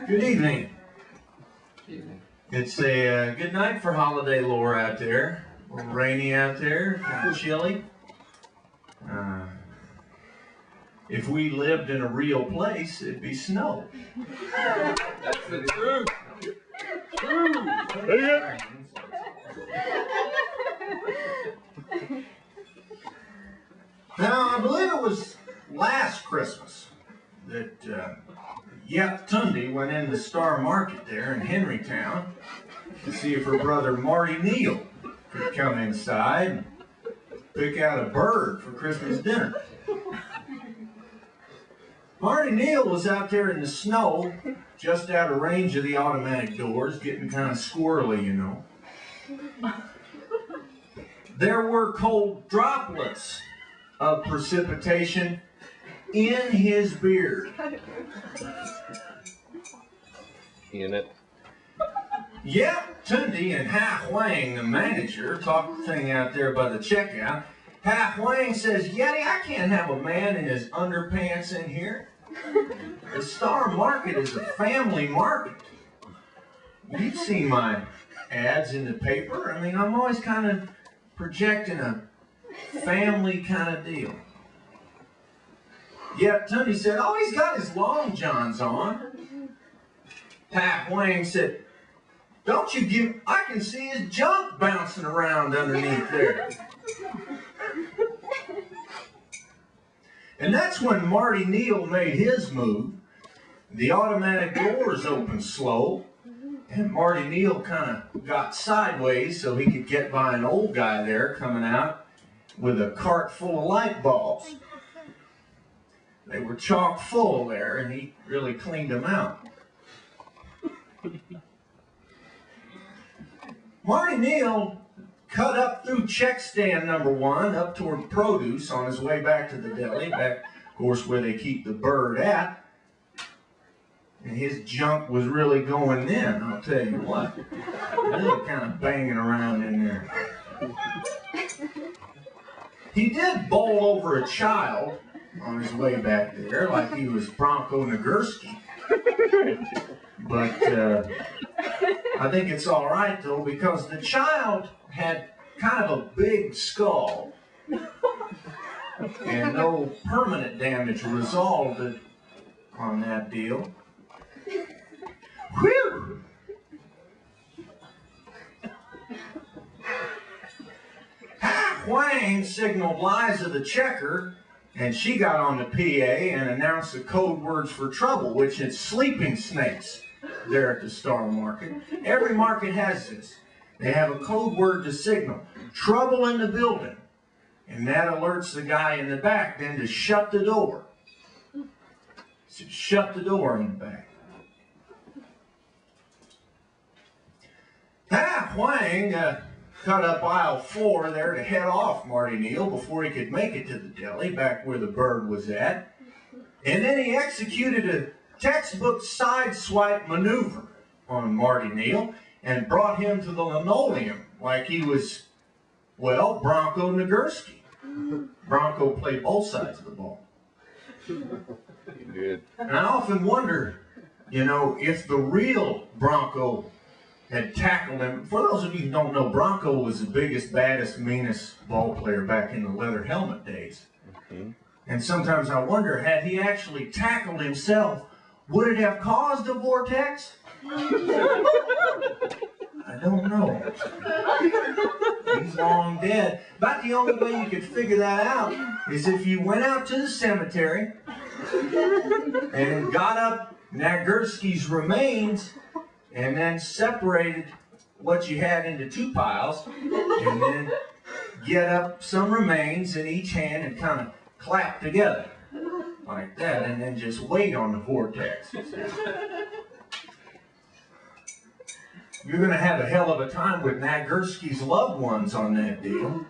Good evening. It's a good night for holiday lore out there. A little rainy out there, kind of chilly. If we lived in a real place, it'd be snow. That's the truth. Now, I believe it was last Christmas that Yep Tundy went in the Star Market there in Henrytown to see if her brother Marty Neil could come inside and pick out a bird for Christmas dinner. Marty Neil was out there in the snow, just out of range of the automatic doors, getting kind of squirrely, you know. There were cold droplets of precipitation in his beard. In it. Yep, Tundy and Ha Huang, the manager, talked the thing out there by the checkout. Ha Huang says, Yeti, I can't have a man in his underpants in here. The Star Market is a family market. You've seen my ads in the paper. I mean, I'm always kind of projecting a family kind of deal. Yep, Tundy said, oh, he's got his long johns on. Ha Huang said, don't you give, I can see his junk bouncing around underneath there. And that's when Marty Neil made his move. The automatic doors opened slow, and Marty Neil kind of got sideways so he could get by an old guy there coming out with a cart full of light bulbs. They were chock full there, and he really cleaned them out. Marty Neil cut up through check stand number 1 up toward produce on his way back to the deli, back, of course, where they keep the bird at. And his junk was really going in, I'll tell you what. Really kind of banging around in there. He did bowl over a child on his way back there, like he was Bronco Nagurski. But I think it's all right, though, because the child had kind of a big skull, and no permanent damage resulted on that deal. Whew! Ha Huang signaled Liza the checker, and she got on the PA and announced the code words for trouble, which is sleeping snakes there at the Star Market. Every market has this. They have a code word to signal trouble in the building, and that alerts the guy in the back then to shut the door. So shut the door in the back. Ha Huang cut up aisle 4 there to head off Marty Neil before he could make it to the deli, back where the bird was at. And then he executed a textbook side-swipe maneuver on Marty Neil and brought him to the linoleum like he was, well, Bronco Nagurski. Bronco played both sides of the ball. He did. And I often wonder, you know, if the real Bronco had tackled him. For those of you who don't know, Bronco was the biggest, baddest, meanest ball player back in the leather helmet days. Mm-hmm. And sometimes I wonder, had he actually tackled himself, would it have caused a vortex? I don't know. He's long dead. About the only way you could figure that out is if you went out to the cemetery and got up Nagurski's remains and then separated what you had into 2 piles, and then get up some remains in each hand and kind of clap together like that, and then just wait on the vortex. You're going to have a hell of a time with Nagurski's loved ones on that deal.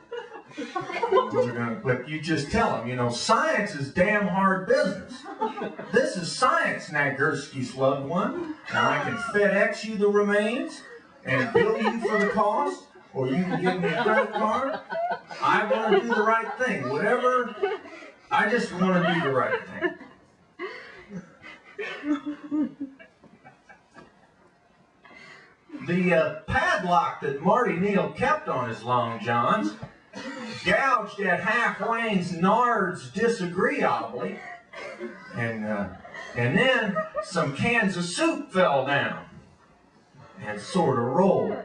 But you just tell them, you know, science is damn hard business. This is science, Nagurski's loved one. Now I can FedEx you the remains and bill you for the cost, or you can give me a credit card. I want to do the right thing. Whatever, I just want to do the right thing. The padlock that Marty Neil kept on his long johns gouged at half Wayne's nards disagreeably, and then some cans of soup fell down and sort of rolled.